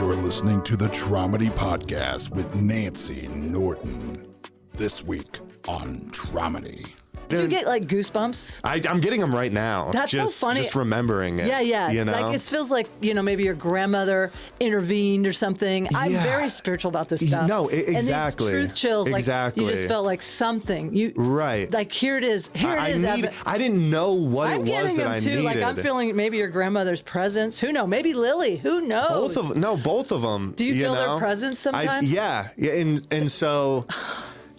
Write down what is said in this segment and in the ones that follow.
You're listening to the Traumedy Podcast with Nancy Norton. This week on Traumedy. Do you get like goosebumps? I'm getting them right now. That's so funny. Just remembering it. Yeah. You know? Like it feels like, maybe your grandmother intervened or something. I'm very spiritual about this stuff. No, exactly. And these truth chills, exactly. Like you just felt like something. Right. Like here it is. I didn't know what it was that I needed. Like I'm feeling maybe your grandmother's presence. Who knows? Maybe Lily. Who knows? Both of them. Do you feel their presence sometimes? Yeah. And so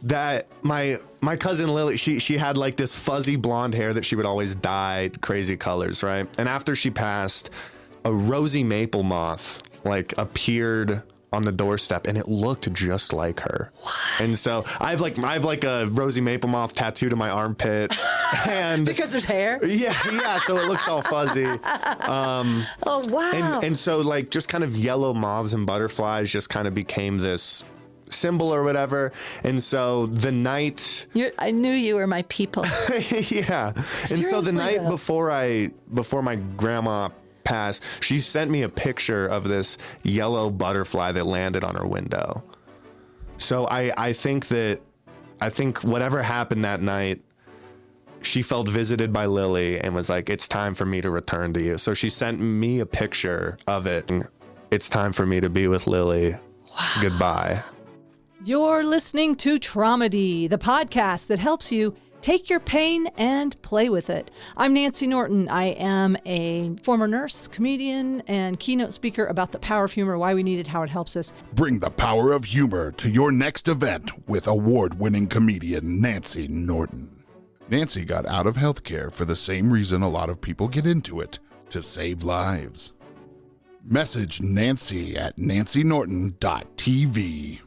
that my cousin Lily, she had like this fuzzy blonde hair that she would always dye crazy colors, right? And after she passed, a rosy maple moth like appeared on the doorstep, and it looked just like her. What? And so I have like a rosy maple moth tattooed in my armpit, and because there's hair. Yeah. So it looks all fuzzy. Oh wow! And so like just kind of yellow moths and butterflies just kind of became this symbol or whatever. And so the night I knew you were my people. Yeah. Seriously, and so the night though. before my grandma passed, she sent me a picture of this yellow butterfly that landed on her window. So I think whatever happened that night, she felt visited by Lily and was like, it's time for me to return to you. So she sent me a picture of it. It's time for me to be with Lily. Wow. Goodbye. You're listening to Traumedy, the podcast that helps you take your pain and play with it. I'm Nancy Norton. I am a former nurse, comedian, and keynote speaker about the power of humor, why we need it, how it helps us. Bring the power of humor to your next event with award-winning comedian Nancy Norton. Nancy got out of healthcare for the same reason a lot of people get into it, to save lives. Message Nancy at nancynorton.tv.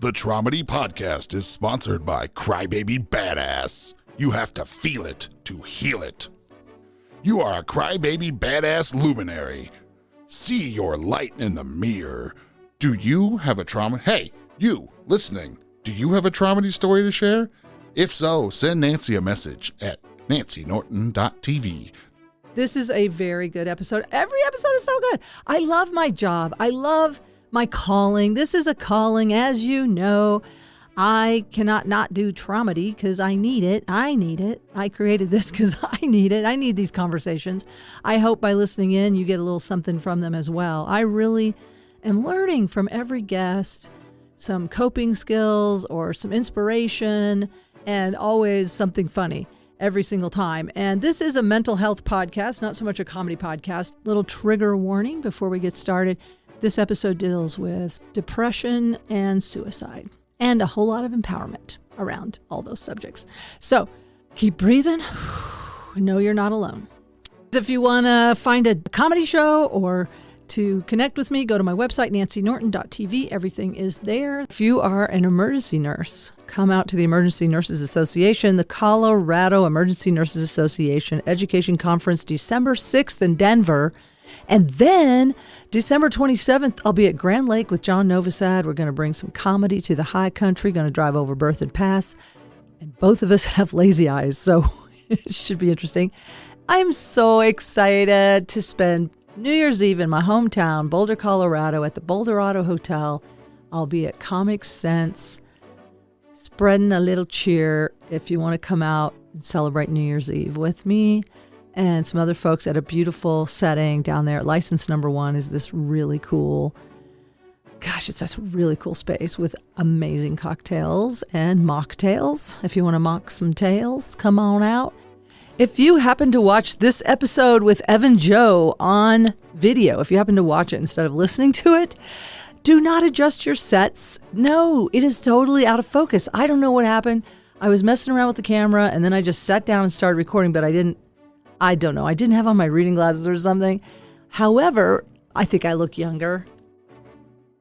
The Traumedy Podcast is sponsored by Crybaby Badass. You have to feel it to heal it. You are a Crybaby Badass luminary. See your light in the mirror. Do you have a trauma? Hey, you listening, do you have a Traumedy story to share? If so, send Nancy a message at nancynorton.tv. This is a very good episode. Every episode is so good. I love my job. I love my calling. This is a calling, as you know. I cannot not do Traumedy because I need it. I created this because I need it. I need these conversations. I hope by listening in, you get a little something from them as well. I really am learning from every guest some coping skills or some inspiration, and always something funny every single time. And this is a mental health podcast, not so much a comedy podcast. Little trigger warning before we get started. This episode deals with depression and suicide and a whole lot of empowerment around all those subjects. So keep breathing. Know you're not alone. If you want to find a comedy show or to connect with me, go to my website, nancynorton.tv. Everything is there. If you are an emergency nurse, come out to the Emergency Nurses Association, the Colorado Emergency Nurses Association Education Conference, December 6th in Denver. And then December 27th, I'll be at Grand Lake with John Novosad. We're going to bring some comedy to the high country, going to drive over Berthoud Pass. And both of us have lazy eyes, so it should be interesting. I'm so excited to spend New Year's Eve in my hometown, Boulder, Colorado, at the Boulder Auto Hotel. I'll be at Comic Sense, spreading a little cheer if you want to come out and celebrate New Year's Eve with me and some other folks at a beautiful setting down there. License number 1 is this really cool, it's a really cool space with amazing cocktails and mocktails. If you want to mock some tails, come on out. If you happen to watch this episode with Evan Joe on video, if you happen to watch it instead of listening to it, do not adjust your sets. No, it is totally out of focus. I don't know what happened. I was messing around with the camera and then I just sat down and started recording, but I don't know. I didn't have on my reading glasses or something. However, I think I look younger.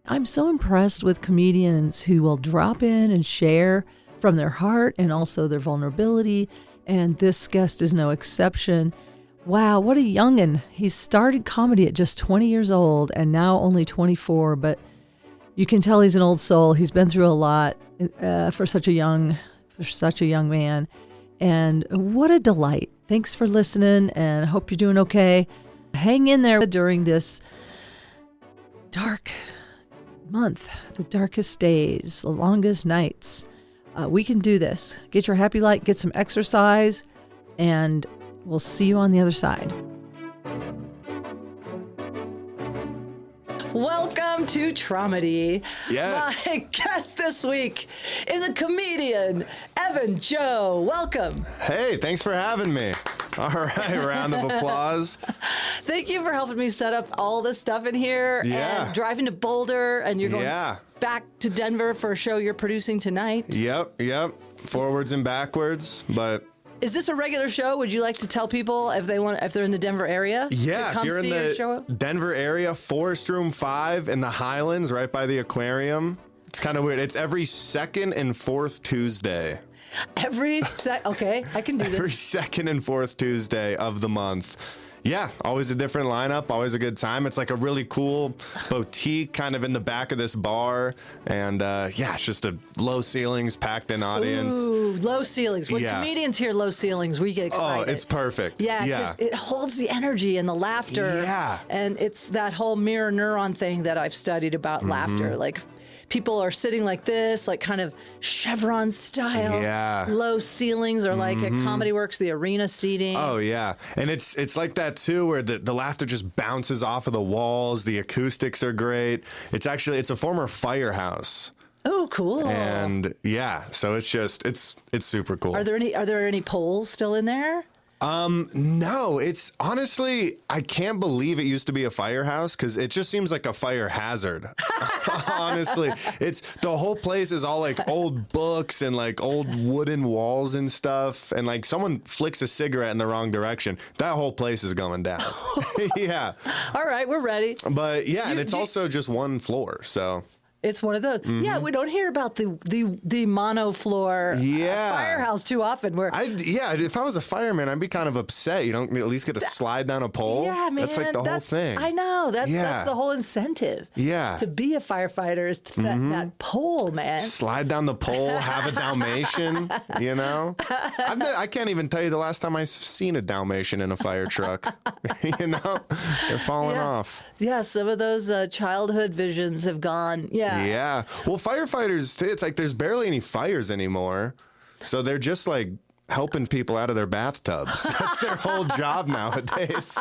I'm so impressed with comedians who will drop in and share from their heart and also their vulnerability. And this guest is no exception. Wow, what a youngin'. He started comedy at just 20 years old and now only 24, but you can tell he's an old soul. He's been through a lot for such a young man. And what a delight. Thanks for listening, and I hope you're doing okay. Hang in there during this dark month, the darkest days, the longest nights. We can do this. Get your happy light, get some exercise, and we'll see you on the other side. Welcome to Traumedy. Yes. My guest this week is a comedian, Evan Joe. Welcome. Hey, thanks for having me. All right, round of applause. Thank you for helping me set up all this stuff in here. Yeah. And driving to Boulder, and you're going back to Denver for a show you're producing tonight. Yep. Forwards and backwards, but... Is this a regular show? Would you like to tell people if they're in the Denver area? Yeah, to come if you're in see your show? the Denver area, Forest Room 5 in the Highlands, right by the aquarium. It's kind of weird. It's every second and fourth Tuesday. Okay, I can do this. Every second and fourth Tuesday of the month. Yeah, always a different lineup, always a good time. It's like a really cool boutique kind of in the back of this bar. And it's just a low ceilings, packed in audience. Ooh, low ceilings. When comedians hear low ceilings, we get excited. Oh, it's perfect. Yeah, because it holds the energy and the laughter. Yeah. And it's that whole mirror neuron thing that I've studied about laughter. Like, people are sitting like this, like kind of chevron style. Yeah. Low ceilings, or like at Comedy Works, the arena seating. Oh, yeah. And it's like that, too, where the laughter just bounces off of the walls. The acoustics are great. It's a former firehouse. Oh, cool. And, yeah, so it's super cool. Are there any poles still in there? No, it's honestly, I can't believe it used to be a firehouse because it just seems like a fire hazard. Honestly, the whole place is all like old books and like old wooden walls and stuff. And like someone flicks a cigarette in the wrong direction, that whole place is going down. Yeah. All right, we're ready. But yeah, and it's also just one floor. So. It's one of those. Yeah, we don't hear about the mono floor firehouse too often. If I was a fireman, I'd be kind of upset. You don't at least get to slide down a pole. Yeah, man. That's like the whole thing. I know. That's the whole incentive. Yeah. To be a firefighter is that pole, man. Slide down the pole, have a Dalmatian, you know? I can't even tell you the last time I've seen a Dalmatian in a fire truck. You know? They're falling off. Yeah, some of those childhood visions have gone. Yeah. Well, firefighters, too, it's like there's barely any fires anymore. So they're just like helping people out of their bathtubs. That's their whole job nowadays.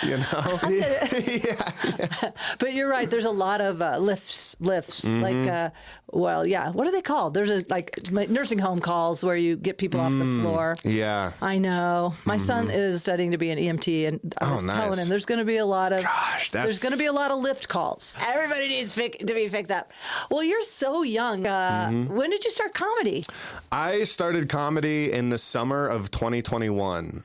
You know? Yeah. But you're right. There's a lot of lifts. Like, what are they called? There's like nursing home calls where you get people off the floor. Yeah. I know. My son is studying to be an EMT, and I was telling him there's going to be a lot of there's going to be a lot of lift calls. Everybody needs to be picked up. Well, you're so young. When did you start comedy? I started comedy in the summer of 2021.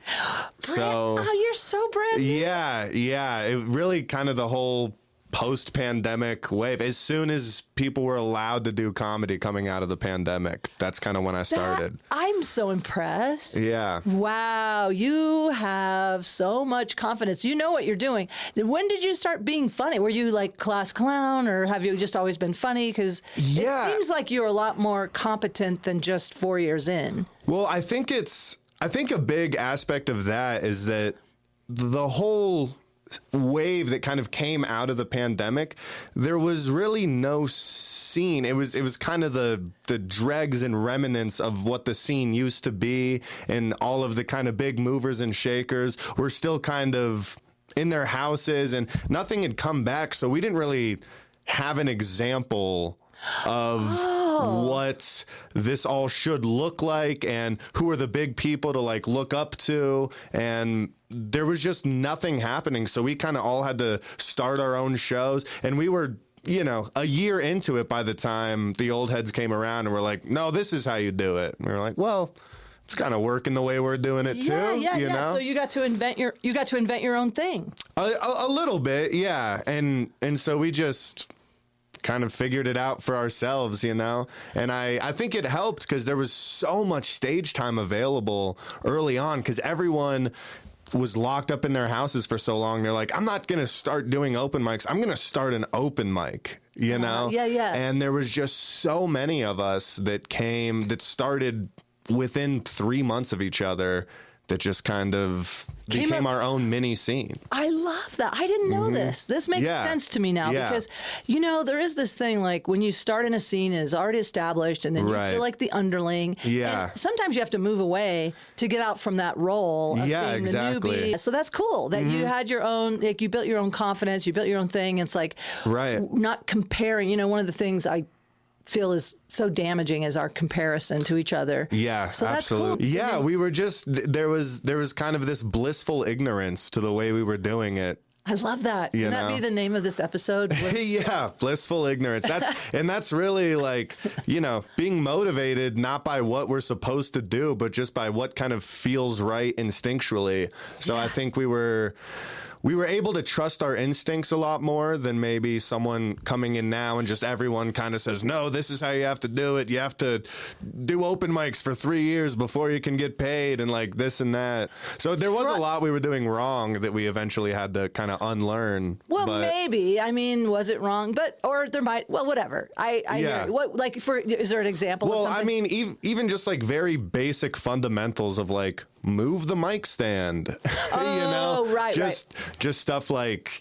You're so brand new. Yeah. It really kind of the whole post-pandemic wave. As soon as people were allowed to do comedy coming out of the pandemic, that's kind of when I started. I'm so impressed. Yeah. Wow, you have so much confidence. You know what you're doing. When did you start being funny? Were you like class clown, or have you just always been funny? Because it seems like you're a lot more competent than just 4 years in. Well, I think a big aspect of that is that the whole wave that kind of came out of the pandemic, there was really no scene. It was kind of the dregs and remnants of what the scene used to be, and all of the kind of big movers and shakers were still kind of in their houses, and nothing had come back. So we didn't really have an example of what this all should look like and who are the big people to like look up to, and there was just nothing happening. So we kind of all had to start our own shows, and we were, a year into it by the time the old heads came around and were like, no, this is how you do it. And we were like, well, it's kind of working the way we're doing it too. Yeah. So you got to invent your own thing. A little bit, yeah. And so we just kind of figured it out for ourselves, and I think it helped because there was so much stage time available early on because everyone was locked up in their houses for so long. They're like, I'm not going to start doing open mics. I'm going to start an open mic, know? Yeah. And there was just so many of us that started within 3 months of each other that just kind of became our own mini scene. I love that. I didn't know this. This makes sense to me now because, there is this thing like when you start in a scene is already established and then you feel like the underling. Yeah. And sometimes you have to move away to get out from that role of being exactly. the newbie. So that's cool that you had your own, like you built your own confidence, you built your own thing. It's like not comparing. One of the things I feel is so damaging is our comparison to each other. Yeah, so absolutely. That's cool. Yeah, we were just there was kind of this blissful ignorance to the way we were doing it. I love that. Can that be the name of this episode? Yeah, blissful ignorance. That's really like, being motivated not by what we're supposed to do, but just by what kind of feels right instinctually. So I think we were able to trust our instincts a lot more than maybe someone coming in now and just everyone kind of says, no, this is how you have to do it. You have to do open mics for 3 years before you can get paid and like this and that. So there was a lot we were doing wrong that we eventually had to kind of unlearn. Well, maybe. I mean, was it wrong? Or there might, whatever. I hear you. What, like, is there an example of something? I mean, even just like very basic fundamentals of like, move the mic stand. Just stuff like,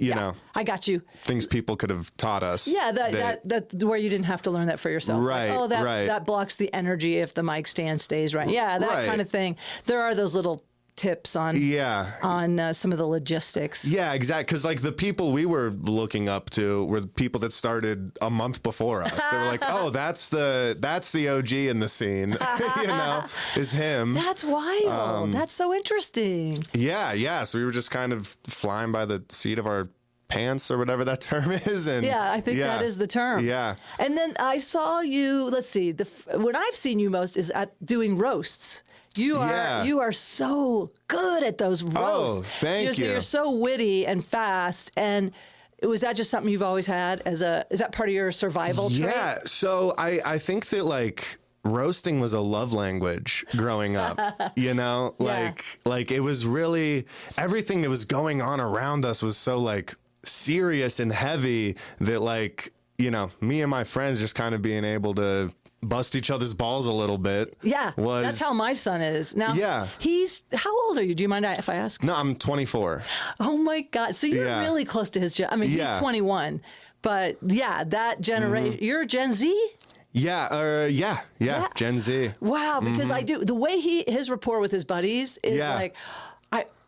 I got you. Things people could have taught us. Yeah, that where you didn't have to learn that for yourself. Right. Like, that blocks the energy if the mic stand stays right. Yeah, that kind of thing. There are those little tips on some of the logistics. Yeah, exactly. Because like the people we were looking up to were the people that started a month before us. They were like, oh, that's the OG in the scene. Is him. That's wild. That's so interesting. Yeah. So we were just kind of flying by the seat of our pants or whatever that term is. And I think that is the term. Yeah. And then I saw you, let's see, when I've seen you most is at doing roasts. You are so good at those roasts. Oh, thank you. You're so witty and fast. And was that just something you've always had is that part of your survival trait? Yeah. So I think that like roasting was a love language growing up, like it was really everything that was going on around us was so like serious and heavy that like, me and my friends just kind of being able to bust each other's balls a little bit. Yeah. That's how my son is. Now, how old are you? Do you mind if I ask? No, I'm 24. Oh my God. So you're really close to his he's 21, but that generation, you're Gen Z? Yeah, Gen Z. Wow, because I do the way his rapport with his buddies is like,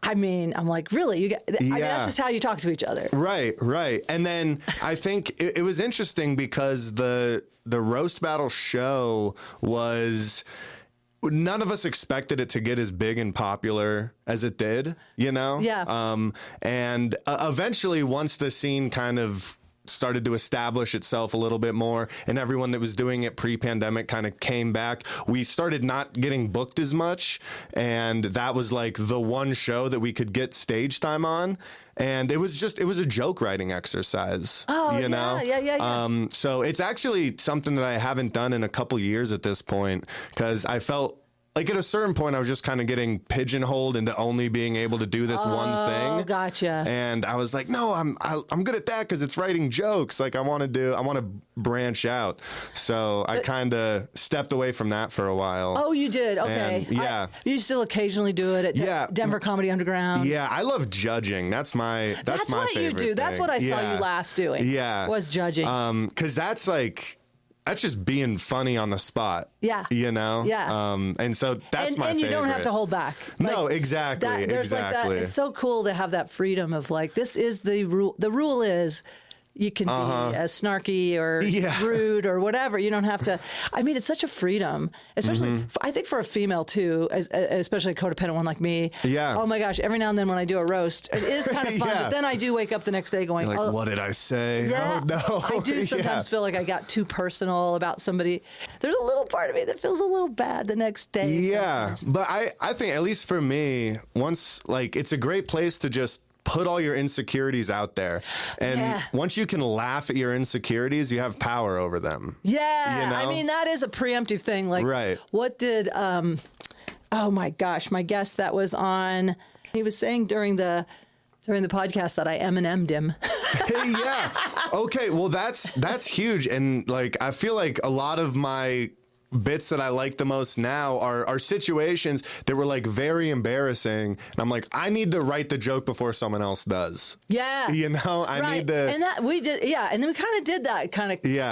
I'm like, really? That's just how you talk to each other. Right. And then I think it was interesting because the roast battle show was, none of us expected it to get as big and popular as it did, Yeah. And eventually, once the scene kind of started to establish itself a little bit more and everyone that was doing it pre-pandemic kind of came back, we started not getting booked as much, and that was like the one show that we could get stage time on, and it was a joke writing exercise. Yeah. So it's actually something that I haven't done in a couple years at this point, because I felt like at a certain point I was just kind of getting pigeonholed into only being able to do this one thing. Oh, gotcha. And I was like, no, I'm good at that because it's writing jokes. Like I want to branch out. So I kind of stepped away from that for a while. Oh, you did? Okay. And, you still occasionally do it at Denver Comedy Underground? Yeah, I love judging. That's my what favorite you do. thing. That's what I saw you last doing. Yeah. Was judging. Because that's just being funny on the spot. Yeah. Yeah. And so that's my favorite. And you don't have to hold back. No, exactly. There's like that. It's so cool to have that freedom of like, this is the rule. The rule is you can be as snarky or rude or whatever. You don't have to. I mean, it's such a freedom, especially I think for a female too, especially a codependent one like me. Yeah. Oh my gosh. Every now and then when I do a roast, it is kind of fun. But then I do wake up the next day going, you're like, what did I say? Yeah. Oh no. I do sometimes feel like I got too personal about somebody. There's a little part of me that feels a little bad the next day. Yeah. Sometimes. But I think at least for me, once it's a great place to just put all your insecurities out there. And once you can laugh at your insecurities, you have power over them. Yeah. I mean, that is a preemptive thing. Like, what did, oh my gosh, my guest that was on, he was saying during the podcast that I Eminem'd him. Yeah. Okay. Well, that's huge. And like, I feel like a lot of my bits that I like the most now are situations that were like very embarrassing. And I'm like, I need to write the joke before someone else does. Yeah. You know, I need to. And that we did. Yeah. And then we kind of did that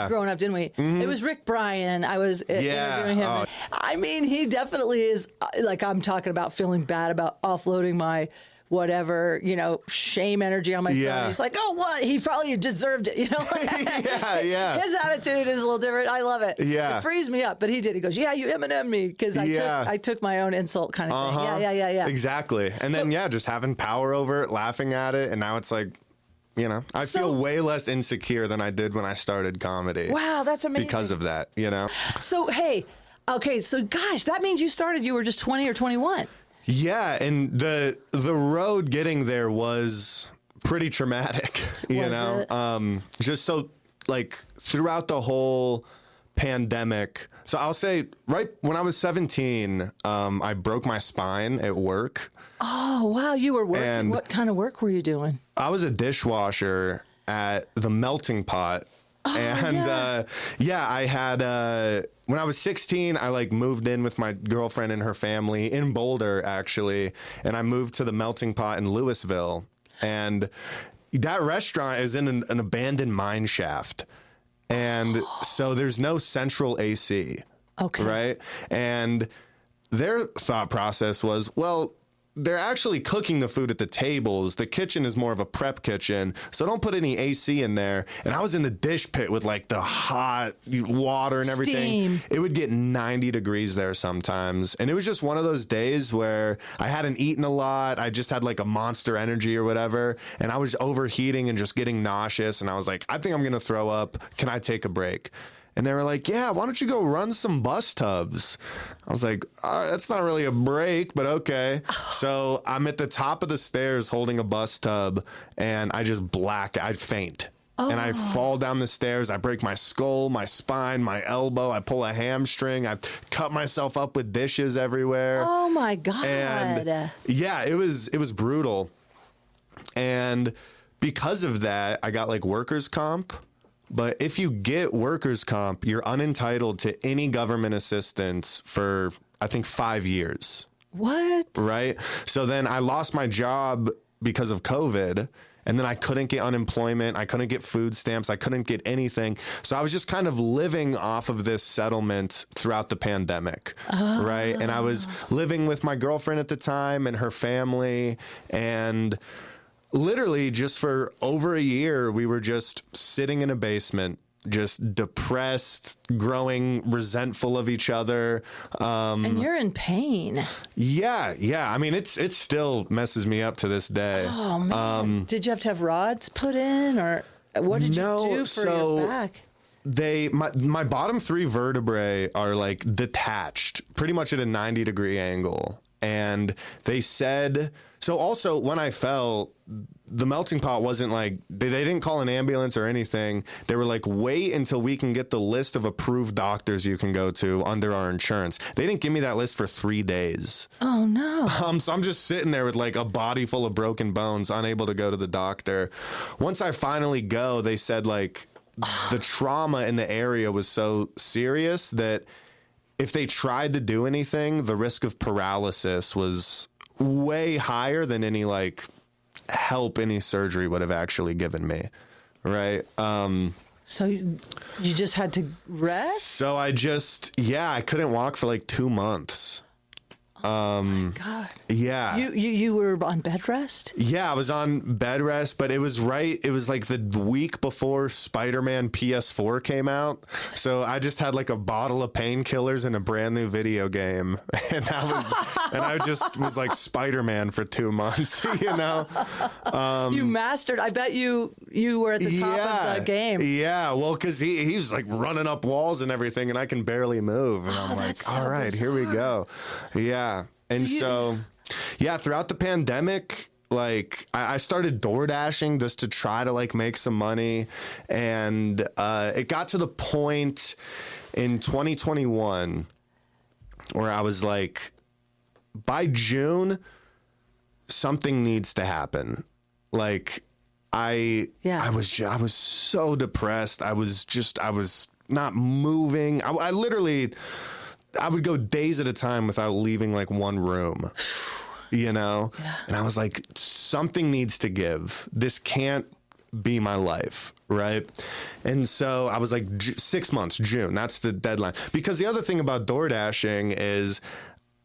growing up, didn't we? Mm-hmm. It was Rick Bryan. I was interviewing him. Oh. I mean, he definitely is like, I'm talking about feeling bad about offloading my whatever, shame energy on myself. Yeah. He's like, oh, what? He probably deserved it, yeah. His attitude is a little different. I love it. Yeah. It frees me up. But he did. He goes, yeah, you Eminem me. Because I took my own insult kind of thing. Yeah. Exactly. And then, just having power over it, laughing at it. And now it's like, I feel way less insecure than I did when I started comedy. Wow, that's amazing. Because of that, So, hey, okay. So, gosh, that means you were just 20 or 21. Yeah, and the road getting there was pretty traumatic, just so like throughout the whole pandemic. So I'll say right when I was 17, I broke my spine at work. Oh, wow, you were working. And what kind of work were you doing? I was a dishwasher at the Melting Pot. Oh, and I had when I was 16, I moved in with my girlfriend and her family in Boulder, actually, and I moved to the Melting Pot in Louisville. And that restaurant is in an abandoned mine shaft, and so there's no central AC. Okay, right? And their thought process was, well, they're actually cooking the food at the tables. The kitchen is more of a prep kitchen, so don't put any AC in there. And I was in the dish pit with the hot water and everything. Steam. It would get 90 degrees there sometimes. And it was just one of those days where I hadn't eaten a lot. I just had a Monster Energy or whatever. And I was overheating and just getting nauseous. And I was like, I think I'm going to throw up. Can I take a break? And they were like, yeah, why don't you go run some bus tubs? I was like, that's not really a break, but okay. So I'm at the top of the stairs holding a bus tub, and I just I faint. Oh. And I fall down the stairs. I break my skull, my spine, my elbow. I pull a hamstring. I cut myself up with dishes everywhere. Oh, my God. And yeah, it was brutal. And because of that, I got workers' comp. But if you get workers' comp, you're unentitled to any government assistance for, I think, 5 years. What? Right? So then I lost my job because of COVID, and then I couldn't get unemployment. I couldn't get food stamps. I couldn't get anything. So I was just kind of living off of this settlement throughout the pandemic. Oh. Right? And I was living with my girlfriend at the time and her family, and literally just for over a year, we were just sitting in a basement, just depressed, growing resentful of each other. And you're in pain. Yeah. I mean, it still messes me up to this day. Oh, man. Did you have to have rods put in, or what did you do for your back? My bottom 3 vertebrae are detached pretty much at a 90-degree angle. And they said, so also when I fell, the Melting Pot wasn't they didn't call an ambulance or anything. They were wait until we can get the list of approved doctors you can go to under our insurance. They didn't give me that list for 3 days. Oh, no. So I'm just sitting there with a body full of broken bones, unable to go to the doctor. Once I finally go, they said the trauma in the area was so serious that if they tried to do anything, the risk of paralysis was way higher than any help any surgery would have actually given me. Right. So you just had to rest? So I couldn't walk for 2 months. Oh my God. Yeah. You were on bed rest? Yeah, I was on bed rest, but it was the week before Spider-Man PS4 came out. So I just had a bottle of painkillers and a brand new video game. And I just was Spider-Man for 2 months, You mastered. I bet you were at the top of the game. Yeah, well, because he's running up walls and everything, and I can barely move. And I'm all right, bizarre. Here we go. Yeah. And so throughout the pandemic, I started door dashing just to try to make some money. And it got to the point in 2021 where I was by June, something needs to happen. I was so depressed. I was not moving. I literally I would go days at a time without leaving like one room, you know? Yeah. And I was like, something needs to give. This can't be my life, right? And so I was like, 6 months, June, that's the deadline. Because the other thing about door dashing is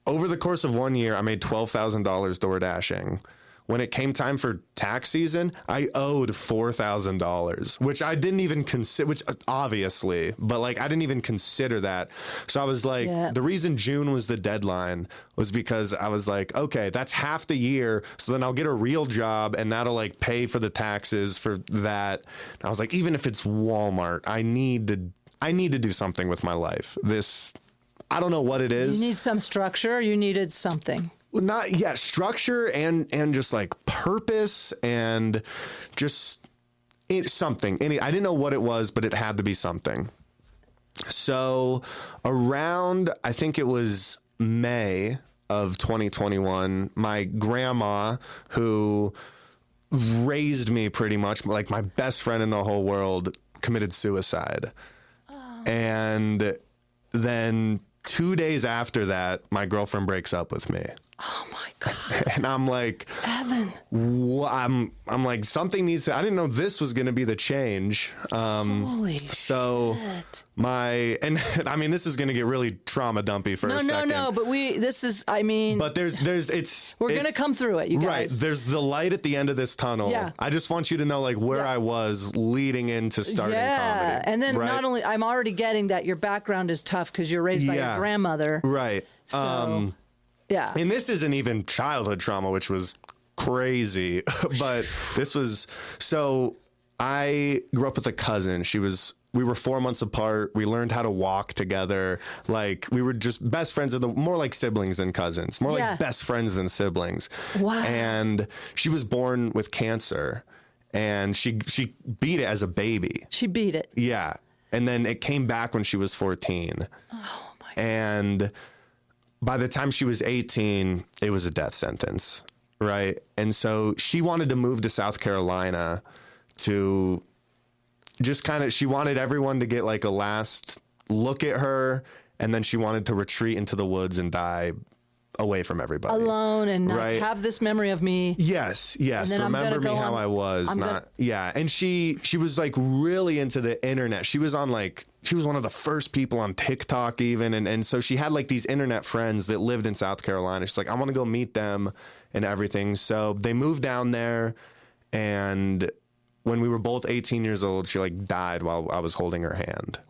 over the course of 1 year, I made $12,000 door dashing. When it came time for tax season, I owed $4,000, which I didn't even consider, which obviously, but like I didn't even consider that. So I was like, the reason June was the deadline was because I was like, okay, that's half the year. So then I'll get a real job and that'll like pay for the taxes for that. And I was like, even if it's Walmart, I need to do something with my life. I don't know what it is. You need some structure. You needed something. Well, structure and just like purpose and just something. I didn't know what it was, but it had to be something. So around, I think it was May of 2021, my grandma, who raised me pretty much, like my best friend in the whole world, committed suicide. Oh. And then 2 days after that, my girlfriend breaks up with me. Oh my God. And I'm like, Evan. I'm like, something needs to, I didn't know this was going to be the change. Holy so shit. and I mean, this is going to get really trauma dumpy for a second. No, but we're going to come through it, you guys. Right. There's the light at the end of this tunnel. Yeah. I just want you to know like where I was leading into starting comedy. And then not only, I'm already getting that your background is tough because you're raised by your grandmother. Right. So, yeah. And this isn't even childhood trauma, which was crazy, but this was, so I grew up with a cousin. We were 4 months apart. We learned how to walk together. Like we were just best friends more like siblings than cousins, more like best friends than siblings. Wow. And she was born with cancer and she beat it as a baby. She beat it. Yeah. And then it came back when she was 14. Oh my God. And by the time she was 18, it was a death sentence, right? And so she wanted to move to South Carolina to just she wanted everyone to get like a last look at her, and then she wanted to retreat into the woods and die away from everybody. Alone and not have this memory of me. Yes. Remember me how I was. And she was like really into the internet. She was one of the first people on TikTok even. And so she had like these internet friends that lived in South Carolina. She's like, I want to go meet them and everything. So they moved down there. And when we were both 18 years old, she like died while I was holding her hand.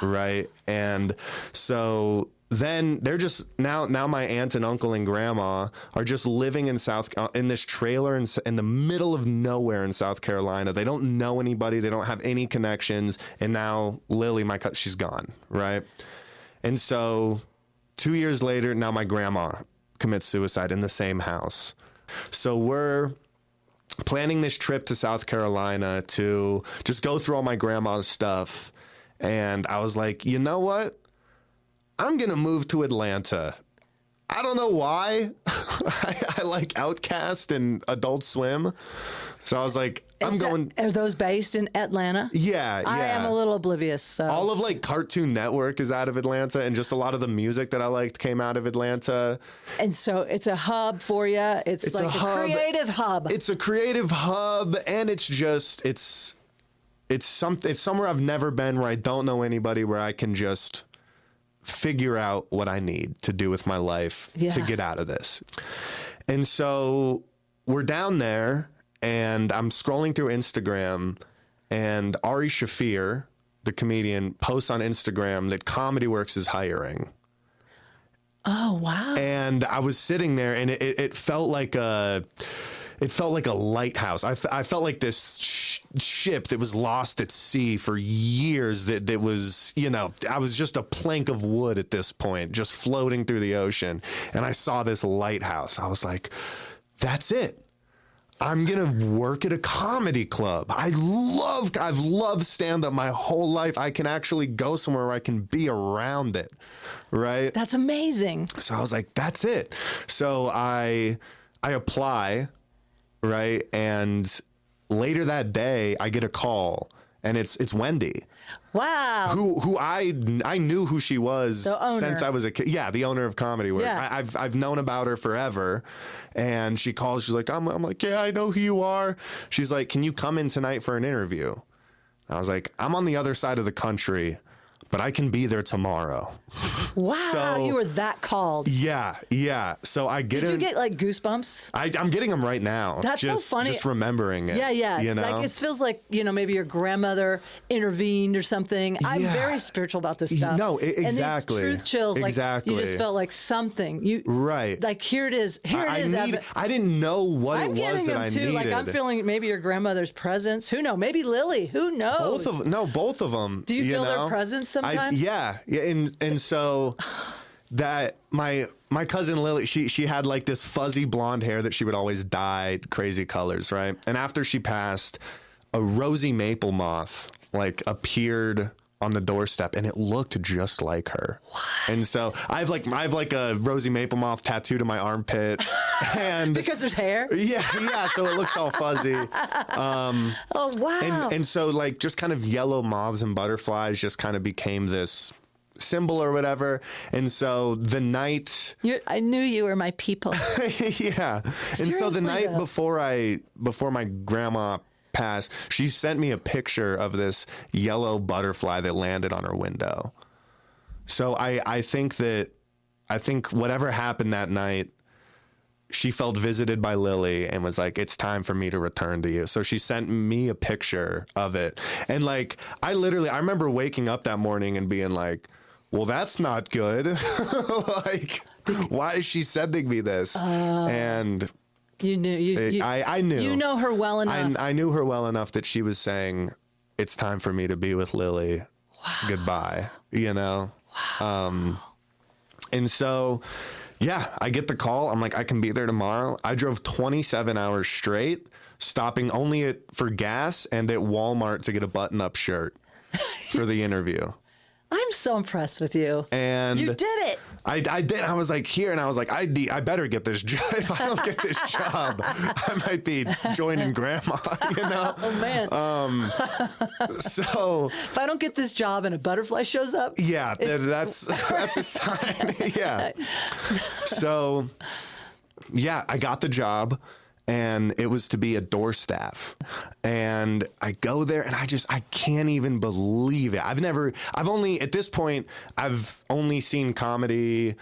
Wow. Right. And so then they're just now my aunt and uncle and grandma are just living in this trailer in the middle of nowhere in South Carolina. They don't know anybody. They don't have any connections. And now Lily, she's gone. Right. And so 2 years later, now my grandma commits suicide in the same house. So we're planning this trip to South Carolina to just go through all my grandma's stuff. And I was like, you know what? I'm going to move to Atlanta. I don't know why. I like Outcast and Adult Swim. So I was like, are those based in Atlanta? Yeah. I am a little oblivious. So. All of like Cartoon Network is out of Atlanta, and just a lot of the music that I liked came out of Atlanta. And so it's a hub for you. It's like a creative hub. It's a creative hub, and it's somewhere I've never been, where I don't know anybody, where I can just figure out what I need to do with my life to get out of this. And so we're down there, and I'm scrolling through Instagram, and Ari Shaffir, the comedian, posts on Instagram that Comedy Works is hiring. Oh, wow. And I was sitting there, and it felt like a lighthouse. I felt like this ship that was lost at sea for years that was, I was just a plank of wood at this point, just floating through the ocean. And I saw this lighthouse. I was like, that's it. I'm going to work at a comedy club. I've loved stand-up my whole life. I can actually go somewhere where I can be around it, right? That's amazing. So I was like, that's it. So I apply, right? And later that day, I get a call, and it's Wendy. Wow. Who I knew who she was since I was a kid. Yeah, the owner of Comedy Work. Yeah. I've known about her forever. And she calls, she's like, I'm like, yeah, I know who you are. She's like, can you come in tonight for an interview? I was like, I'm on the other side of the country, but I can be there tomorrow. Wow, So, you were that called. Yeah. So I get Did you get like goosebumps? I'm getting them right now. That's so funny. Just remembering it. Yeah. You know? Like it feels like, maybe your grandmother intervened or something. I'm very spiritual about this stuff. No, exactly. And these truth chills, like you just felt like something. Right. Like here it is. I didn't know what it was that I needed. Like I'm feeling maybe your grandmother's presence. Who knows? Maybe Lily. Who knows? Both of them. Do you feel their presence sometimes? Yeah. And so that my cousin Lily, she had like this fuzzy blonde hair that she would always dye crazy colors, right? And after she passed, a rosy maple moth like appeared on the doorstep, and it looked just like her. What? And so I have like a rosy maple moth tattooed in my armpit, and because there's hair. Yeah. So it looks all fuzzy. Oh wow! And so like just kind of yellow moths and butterflies just kind of became this symbol or whatever. And so the night, I knew you were my people. Yeah. And so the night before my grandma passed, she sent me a picture of this yellow butterfly that landed on her window. So I think whatever happened that night, she felt visited by Lily and was like, it's time for me to return to you. So she sent me a picture of it. And like, I remember waking up that morning and being like, well, that's not good. Like, why is she sending me this? And you knew. I knew. You know her well enough. I knew her well enough that she was saying, it's time for me to be with Lily. Wow. Goodbye. Wow. And so, yeah, I get the call. I'm like, I can be there tomorrow. I drove 27 hours straight, stopping only for gas and at Walmart to get a button-up shirt for the interview. I'm so impressed with you. And you did it. I did. I was like here, and I was like, I better get this job. If I don't get this job, I might be joining grandma. Oh man. So if I don't get this job and a butterfly shows up, yeah, that's a sign. Yeah. So yeah, I got the job. And it was to be a door staff. And I go there and I can't even believe it. At this point, I've only seen comedy,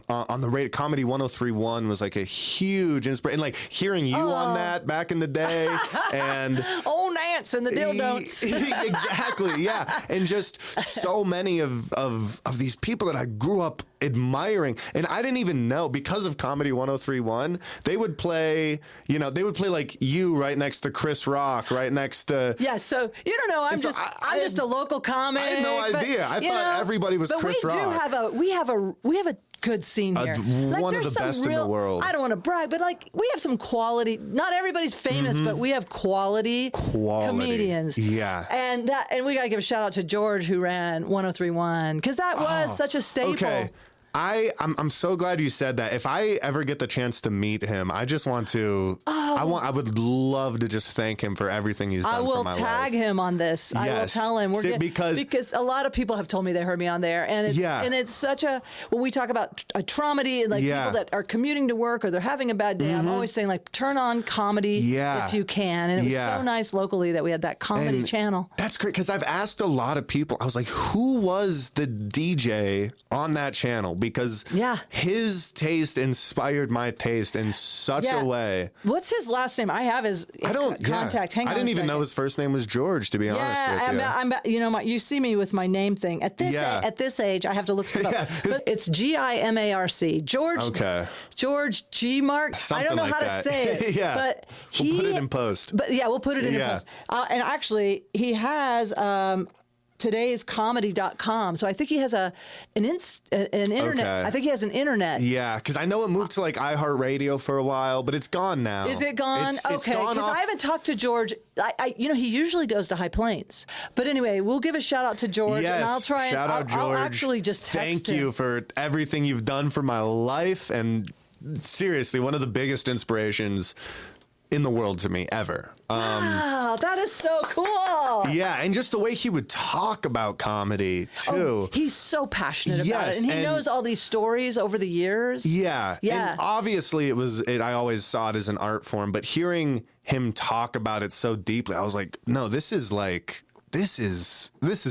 on the radio. Comedy 103.1 was like a huge inspiration. And like hearing you on that back in the day. And old Nance and the dildos. Exactly, yeah. And just so many of these people that I grew up admiring. And I didn't even know, because of Comedy 103.1, they would play like you right next to Chris Rock, right next to... Yeah, so you don't know, I'm just a local comic. I had no idea. I thought everybody was Chris Rock. We have a good scene here. One of the best in the world. I don't want to brag, but like we have some quality. Not everybody's famous, but we have quality comedians. Yeah. And we got to give a shout out to George, who ran 103.1, because that was such a staple. Okay. I'm so glad you said that. If I ever get the chance to meet him, I just want to. I would love to just thank him for everything he's done for my life. I will tag him on this. Yes. I will tell him because a lot of people have told me they heard me on there, and it's such a when we talk about a traumedy, like people that are commuting to work or they're having a bad day. I'm always saying like turn on comedy if you can, and it was so nice locally that we had that comedy channel. That's great because I've asked a lot of people. I was like, who was the DJ on that channel? Because his taste inspired my taste in such a way. What's his last name? I have his contact. Hang on, I didn't even know his first name was George, to be honest with you. You see me with my name thing. At this age, I have to look stuff up. But it's Gimarc. George. Okay. George G. Mark. Something I don't know like how that. to say it. But we'll put it in post. But we'll put it in post. And actually, he has todayscomedy.com. So I think he has an internet. Okay. I think he has an internet. Yeah, because I know it moved to like iHeartRadio for a while, but it's gone now. Is it gone? Okay, because I haven't talked to George. He usually goes to High Plains. But anyway, we'll give a shout out to George, and I'll try shout out George. I'll actually just text him. Thank you for everything you've done for my life, and seriously, one of the biggest inspirations in the world to me ever. Wow, that is so cool. Yeah, and just the way he would talk about comedy too. Oh, he's so passionate about it, and he knows all these stories over the years. Yeah, yeah. And obviously, I always saw it as an art form, but hearing him talk about it so deeply, I was like, no, this is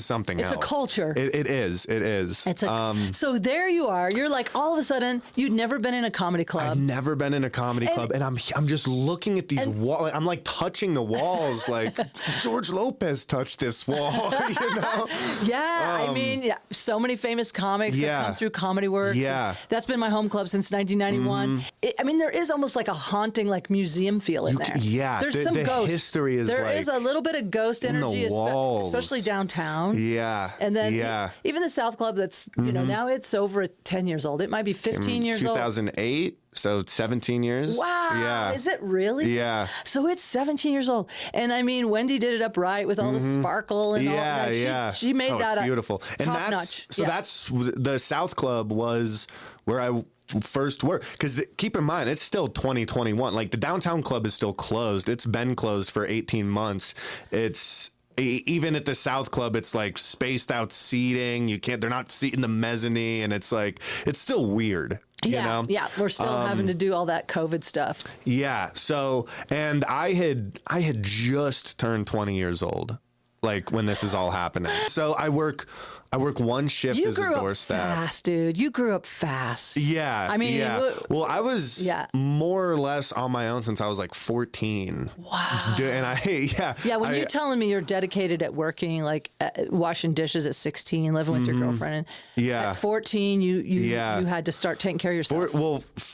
something else. It's a culture. It is. It's so there you are. You're like, all of a sudden, you'd never been in a comedy club. I've never been in a comedy club, and I'm just looking at these walls. I'm like touching the walls, like George Lopez touched this wall, you know? Yeah, I mean, so many famous comics that come through Comedy Works. Yeah, that's been my home club since 1991. I mean, there is almost like a haunting, like museum feel in there. Yeah, there's some the ghosts. History is there is a little bit of ghost energy, especially downtown. Yeah. And then even the South Club that's, you know, now it's over 10 years old. It might be 15 years 2008, so 17 years. Wow. Yeah. Is it really? Yeah. So it's 17 years old. And I mean, Wendy did it up right with all the sparkle and all that. She made that beautiful. And that's notch. That's the South Club was where I first worked, because keep in mind, it's still 2021. Like the downtown club is still closed. It's been closed for 18 months. It's even at the South Club, it's like spaced out seating. They're not seating the mezzanine, and it's like, it's still weird. You know? Yeah, we're still having to do all that COVID stuff. Yeah. So, and I had just turned 20 years old, like when this is all happening. So I work one shift as a door staff. You grew up fast, dude. You grew up fast. Yeah. I mean, well, I was more or less on my own since I was like 14. Wow. And when you're telling me you're dedicated at working, like washing dishes at 16, living with your girlfriend, and at 14, you had to start taking care of yourself.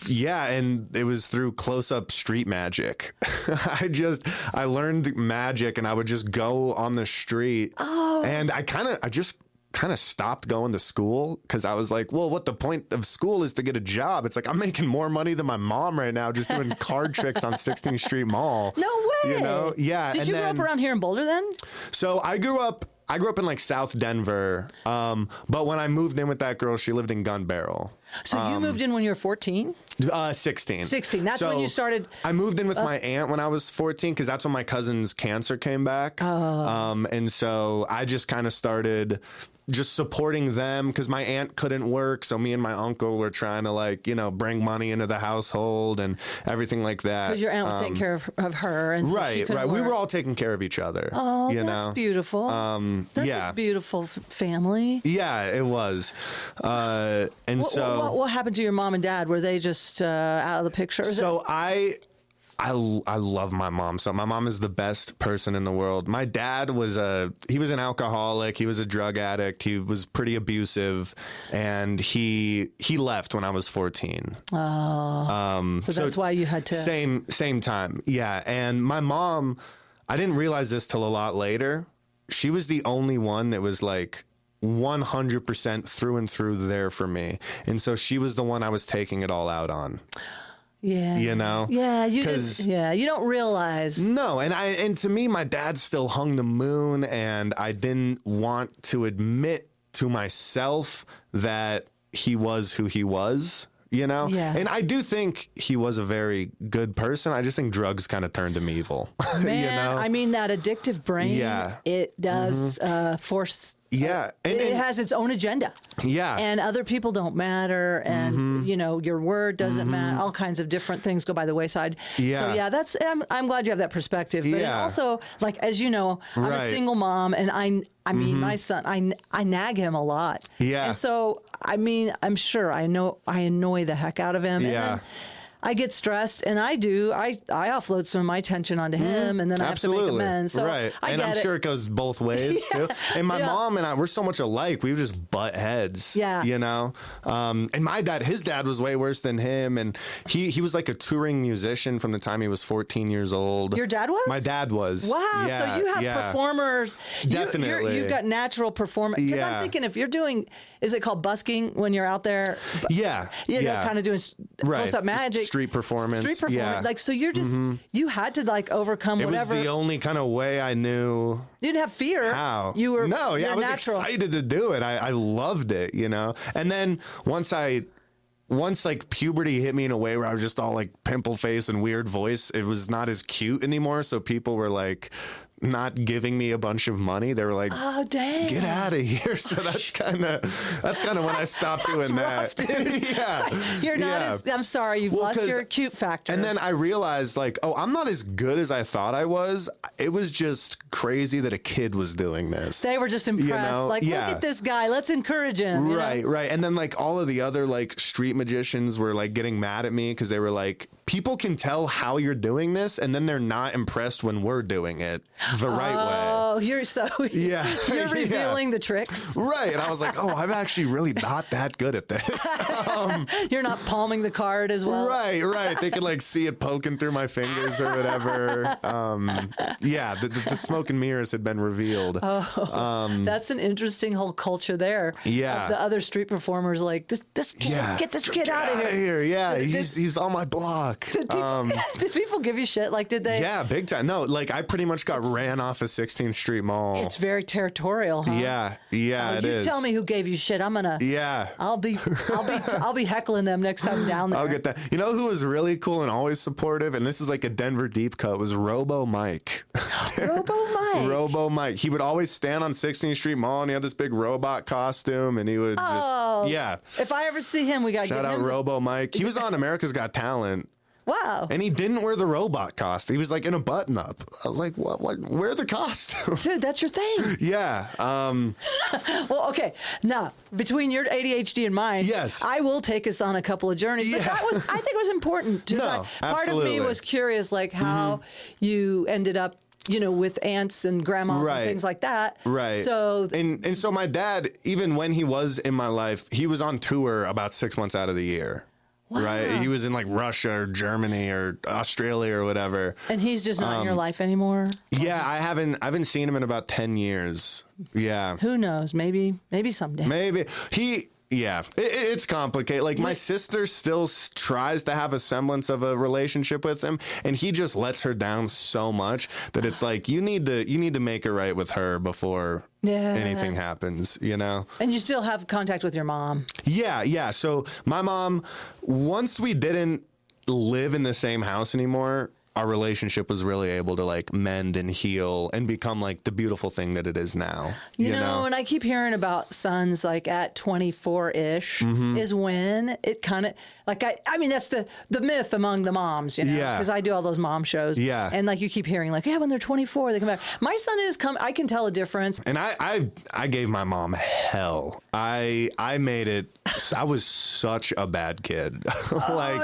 And it was through close-up street magic. I learned magic, and I would just go on the street. Oh. And I just kind of stopped going to school, because I was like, well, what the point of school is to get a job. It's like, I'm making more money than my mom right now just doing card tricks on 16th Street Mall. No way. You know? Yeah. Did you grow up around here in Boulder then? So I grew up in like South Denver. But when I moved in with that girl, she lived in Gun Barrel. So you moved in when you were 14? 16. 16. That's when you started. I moved in with my aunt when I was 14, because that's when my cousin's cancer came back. And so I just kind of started just supporting them, because my aunt couldn't work. So me and my uncle were trying to, like, you know, bring money into the household and everything like that. Because your aunt was taking care of her. And so right. We were all taking care of each other. Oh, that's beautiful. That's a beautiful family. Yeah, it was. What happened to your mom and dad? Were they just out of the picture? I love my mom. So my mom is the best person in the world. My dad was an alcoholic. He was a drug addict. He was pretty abusive, and he left when I was 14. Oh. So that's why you had to. Same time. Yeah. And my mom, I didn't realize this till a lot later. She was the only one that was like 100% through and through there for me. And so she was the one I was taking it all out on. Yeah. You know? Yeah, you don't realize. No, and to me, my dad still hung the moon, and I didn't want to admit to myself that he was who he was, you know? Yeah. And I do think he was a very good person. I just think drugs kind of turned him evil. Man, you know? I mean, that addictive brain, it does force. Yeah. It has its own agenda. Yeah. And other people don't matter. And, you know, your word doesn't matter. All kinds of different things go by the wayside. Yeah. So, I'm glad you have that perspective. But also, like, as you know, I'm a single mom, and I mean, my son, I nag him a lot. Yeah. And so, I mean, I'm sure I annoy the heck out of him. Yeah. And then I get stressed, and I offload some of my tension onto him, and then I have to make amends. So right. And I'm sure it goes both ways too. And my mom and I, we're so much alike. We would just butt heads. Yeah. You know? And his dad was way worse than him. And he was like a touring musician from the time he was 14 years old. Your dad was? My dad was. Wow. Yeah, so you have performers. Definitely. You've got natural performance. Because I'm thinking, if you're doing, is it called busking when you're out there? Yeah. You know, kind of doing close-up magic. Street performance. Yeah. Like, so you're just, you had to like overcome whatever. It was the only kind of way I knew. You didn't have fear. How? You were I was natural. excited to do it. I loved it, you know? And then once I once like puberty hit me in a way where I was just all like pimple face and weird voice, it was not as cute anymore. So people were like not giving me a bunch of money. They were like, "Oh, dang, get out of here." So that's kind of when I stopped doing rough, that. Dude. Yeah, you're not as. I'm sorry, you've lost your cute factor. And then I realized, like, oh, I'm not as good as I thought I was. It was just crazy that a kid was doing this. They were just impressed. You know? Like, look at this guy. Let's encourage him. Right. And then like all of the other like street magicians were like getting mad at me because they were like, people can tell how you're doing this, and then they're not impressed when we're doing it the right way. Oh, you're you're revealing the tricks. Right. And I was like, oh, I'm actually really not that good at this. You're not palming the card as well. Right. They could like see it poking through my fingers or whatever. The smoke and mirrors had been revealed. That's an interesting whole culture there. Yeah. The other street performers like, this kid, get this kid out of here. Yeah, he's on my block. Did people give you shit? Like, did they? Yeah, big time. No, like I pretty much got ran off of 16th Street Mall. It's very territorial, huh? Yeah, it is. You tell me who gave you shit. I'm gonna. Yeah. I'll be heckling them next time I'm down there. I'll get that. You know who was really cool and always supportive, and this is like a Denver deep cut, was Robo Mike. Robo Mike. He would always stand on 16th Street Mall, and he had this big robot costume, and he would If I ever see him, we got to shout out Robo Mike. He was on America's Got Talent. Wow. And he didn't wear the robot costume. He was like in a button up. I was like, what? Wear the costume. Dude, that's your thing. Yeah. Well, okay. Now, between your ADHD and mine, yes, I will take us on a couple of journeys. But I think it was important. Part of me was curious, like how you ended up, with aunts and grandmas and things like that. Right. So and so my dad, even when he was in my life, he was on tour about 6 months out of the year. Wow. Right. He was in like Russia or Germany or Australia or whatever. And he's just not in your life anymore? Yeah, I haven't seen him in about 10 years. Yeah. Who knows? Maybe someday. Maybe. It's complicated. Like my sister still tries to have a semblance of a relationship with him, and he just lets her down so much that it's like you need to make it right with her before anything happens, And you still have contact with your mom? Yeah. So my mom, once we didn't live in the same house anymore, our relationship was really able to like mend and heal and become like the beautiful thing that it is now. You know, and I keep hearing about sons like at 24-ish is when it kind of like, I mean, that's the myth among the moms, because I do all those mom shows. Yeah. And like you keep hearing like, when they're 24, they come back. My son I can tell a difference. And I gave my mom hell. I made it. I was such a bad kid.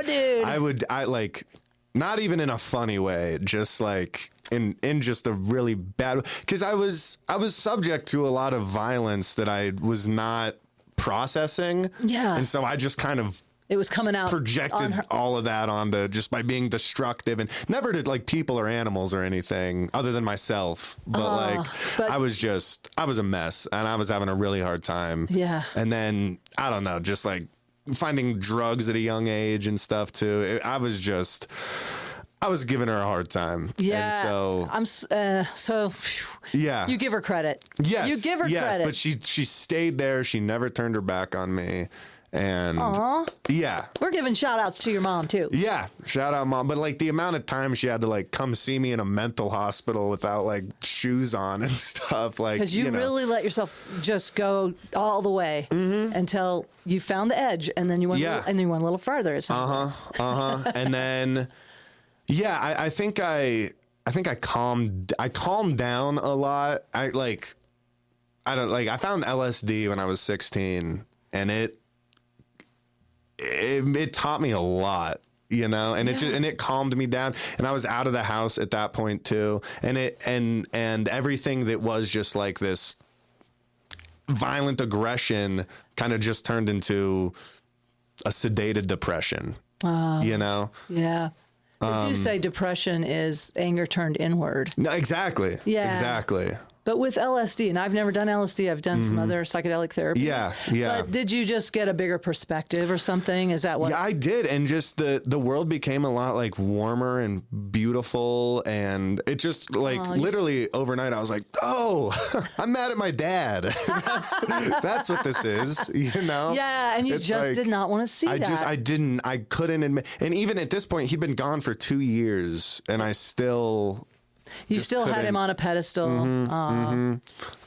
Dude. Not even in a funny way, just like in just a really bad, because I was subject to a lot of violence that I was not processing. Yeah. And so I just kind of it was coming out, projected all of that onto just by being destructive, and never to like people or animals or anything other than myself. But I was a mess, and I was having a really hard time. Yeah. And then I don't know, just like finding drugs at a young age and stuff too. I was giving her a hard time. Yeah. And so you give her credit. Yes. You give her credit. But she stayed there. She never turned her back on me. And we're giving shout outs to your mom too. Yeah. Shout out mom. But like the amount of time she had to like come see me in a mental hospital without like shoes on and stuff, like, because you really let yourself just go all the way until you found the edge, and then you went a little further. It sounds like. And then I think I calmed down a lot. I found LSD when I was 16, and it taught me a lot, and it calmed me down, and I was out of the house at that point too. And everything that was just like this violent aggression kind of just turned into a sedated depression, Yeah. They do say depression is anger turned inward. No, exactly. Yeah. Exactly. But with LSD, and I've never done LSD, I've done some other psychedelic therapies. Yeah. But did you just get a bigger perspective or something? Is that what? Yeah, I did. And just the world became a lot like warmer and beautiful. And it just like literally overnight, I was like, oh, I'm mad at my dad. That's what this is, you know? Yeah. And you It's just like, did not want to see that. I couldn't admit. And even at this point, he'd been gone for 2 years and I still... You still had him on a pedestal,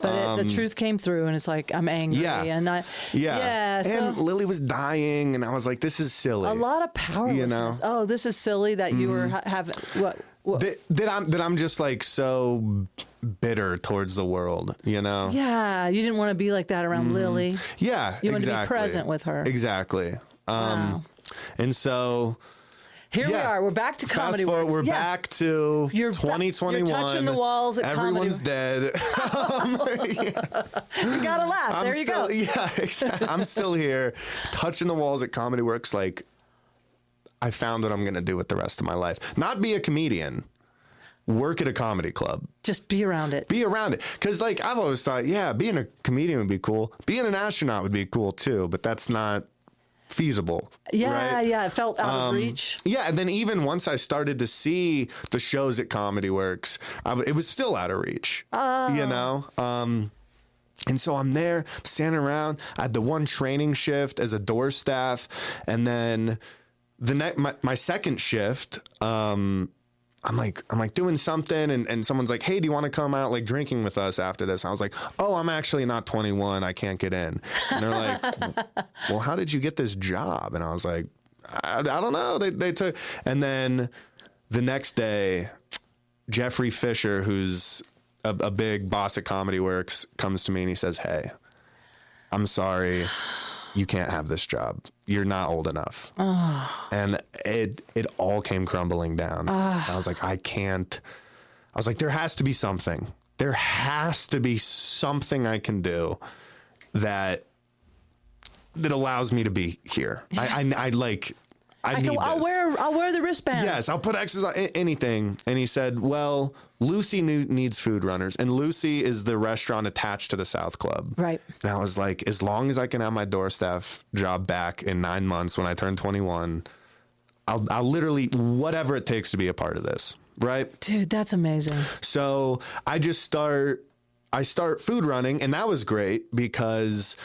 but the truth came through, and it's like I'm angry, and and Lily was dying, and I was like, "This is silly." A lot of powerlessness. You know? Oh, this is silly that you were having what? That I'm just like so bitter towards the world, you know? Yeah, you didn't want to be like that around Lily. Yeah, you wanted to be present with her. Exactly. Wow. And so. Here we are. We're back to comedy. Fast forward, we're back to 2021. You're touching the walls at Everyone's comedy. dead. You gotta laugh. There you go. Yeah, exactly. I'm still here, touching the walls at Comedy Works. Like, I found what I'm going to do with the rest of my life. Not be a comedian. Work at a comedy club. Just be around it. Be around it. Because, like, I've always thought, being a comedian would be cool. Being an astronaut would be cool, too. But that's not feasible. Yeah, right? Yeah. It felt out of reach. Yeah, and then even once I started to see the shows at Comedy Works, it was still out of reach. You know? And so I'm there, standing around. I had the one training shift as a door staff, and then my second shift, I'm like doing something and someone's like, hey, do you want to come out like drinking with us after this? And I was like, oh, I'm actually not 21. I can't get in. And they're like, well, how did you get this job? And I was like, I don't know. They took, and then the next day, Jeffrey Fisher, who's a big boss at Comedy Works, comes to me and he says, hey, I'm sorry. You can't have this job. You're not old enough. And it all came crumbling down. I was like, I can't. I was like, there has to be something. There has to be something I can do that allows me to be here. I need I'll wear the wristband. Yes, I'll put X's on anything. And he said, well, Lucy needs food runners. And Lucy is the restaurant attached to the South Club. Right. And I was like, as long as I can have my door staff job back in 9 months when I turn 21, I'll literally, whatever it takes to be a part of this. Right. Dude, that's amazing. So I start food running, and that was great because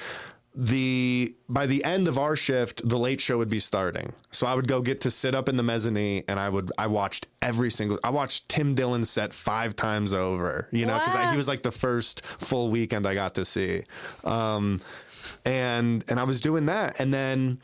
by the end of our shift, the late show would be starting. So I would go get to sit up in the mezzanine, and I watched I watched Tim Dillon's set 5 times over, you know, because he was like the first full weekend I got to see. And I was doing that. And then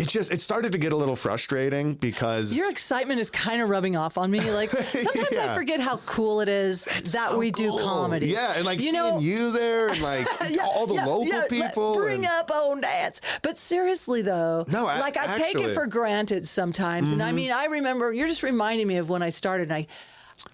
it started to get a little frustrating because your excitement is kind of rubbing off on me. Like sometimes I forget how cool it is that we do comedy. Yeah, and like seeing you there and like all the local people. Bring up old dance. But seriously though, no, I take it for granted sometimes. And I mean, I remember you're just reminding me of when I started. And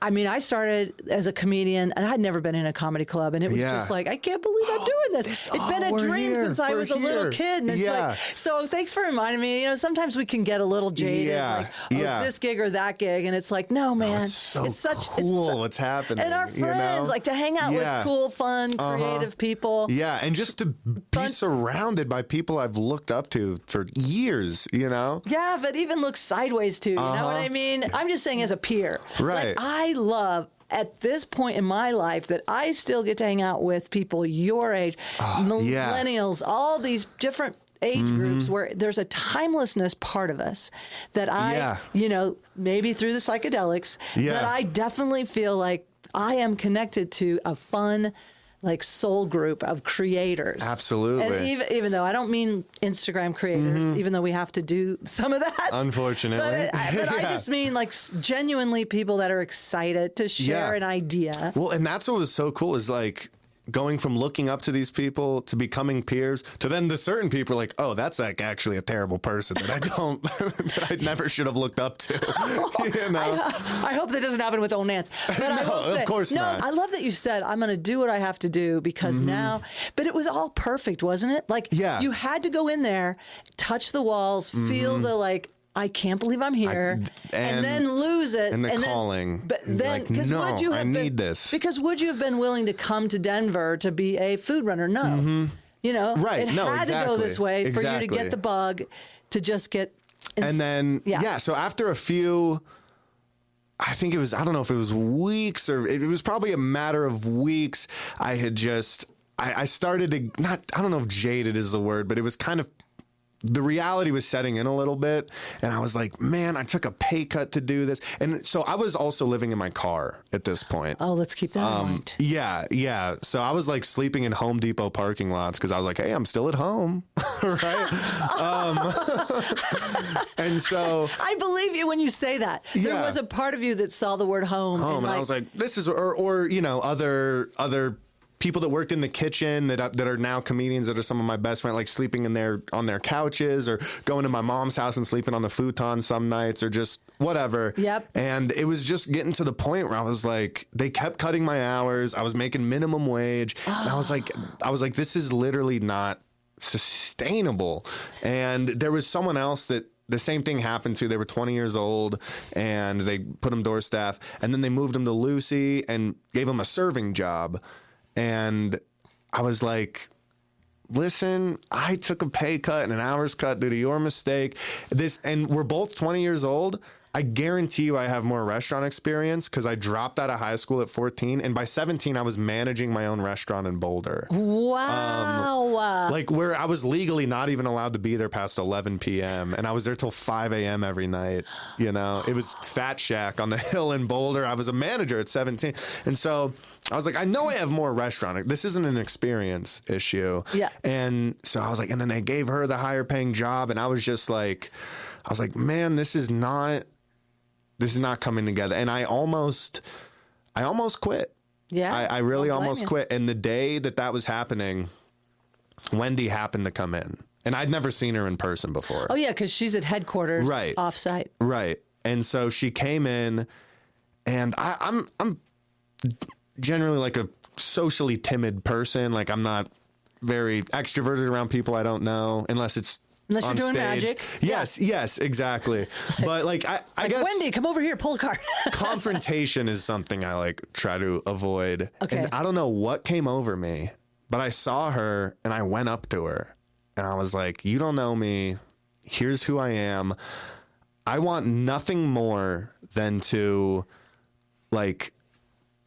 I started as a comedian, and I'd never been in a comedy club, and it was just like, I can't believe I'm doing this. It's been a dream since I was a little kid, and it's like, so thanks for reminding me. You know, sometimes we can get a little jaded, like, this gig or that gig, and it's like, no, man, it's such cool what's happening, and our friends like to hang out with cool, fun, creative people. Yeah, and just to be surrounded by people I've looked up to for years, you know. Yeah, but even look sideways too. You know what I mean? I'm just saying as a peer, right? Like, I love at this point in my life that I still get to hang out with people your age, millennials, all these different age groups where there's a timelessness part of us that I, you know, maybe through the psychedelics, that I definitely feel like I am connected to a fun, like soul group of creators. Absolutely. And even though I don't mean Instagram creators, even though we have to do some of that. Unfortunately. But I just mean like genuinely people that are excited to share an idea. Well, and that's what was so cool is like going from looking up to these people to becoming peers to then the certain people are like, oh, that's like actually a terrible person that that I never should have looked up to. You know? I hope that doesn't happen with old Nance. But I will say, of course not. I love that you said, I'm going to do what I have to do because now, but it was all perfect, wasn't it? Like you had to go in there, touch the walls, feel the like I can't believe I'm here, and then lose it, and calling. But then, because no, would you have need this? Because would you have been willing to come to Denver to be a food runner? No, right? It had to go this way for you to get the bug, to just get. And then so after a few. I think it was, I don't know if it was weeks or it was probably a matter of weeks. I had I started to I don't know if jaded is the word, but it was kind of, the reality was setting in a little bit. And I was like, man, I took a pay cut to do this. And so I was also living in my car at this point. Oh, let's keep that in mind. Yeah. So I was like sleeping in Home Depot parking lots because I was like, hey, I'm still at home. Right. And so I believe you when you say that. There was a part of you that saw the word home. And I was like, this is, or other people that worked in the kitchen that are now comedians that are some of my best friends, like sleeping on their couches or going to my mom's house and sleeping on the futon some nights or just whatever. Yep. And it was just getting to the point where I was like, they kept cutting my hours. I was making minimum wage. And I was like, this is literally not sustainable. And there was someone else that the same thing happened to. They were 20 years old and they put him door staff, and then they moved him to Lucy and gave him a serving job. And I was like, listen, I took a pay cut and an hours cut due to your mistake. And we're both 20 years old. I guarantee you I have more restaurant experience because I dropped out of high school at 14. And by 17, I was managing my own restaurant in Boulder. Wow. Like where I was legally not even allowed to be there past 11 p.m. And I was there till 5 a.m. every night. It was Fat Shack on the hill in Boulder. I was a manager at 17. And so I was like, I know I have more restaurant. This isn't an experience issue. Yeah. And so I was like, and then they gave her the higher paying job. And I was like, man, this is not coming together. And I almost quit. Yeah. I really almost quit. And the day that was happening, Wendy happened to come in. And I'd never seen her in person before. Oh, yeah, because she's at headquarters, right, offsite. Right. And so she came in, and I'm generally like a socially timid person. Like I'm not very extroverted around people I don't know, unless you're doing stage. Magic. Yes, exactly. But like I guess Wendy, come over here, pull a card. confrontation is something I like try to avoid. Okay. And I don't know what came over me, but I saw her and I went up to her and I was like, you don't know me. Here's who I am. I want nothing more than to like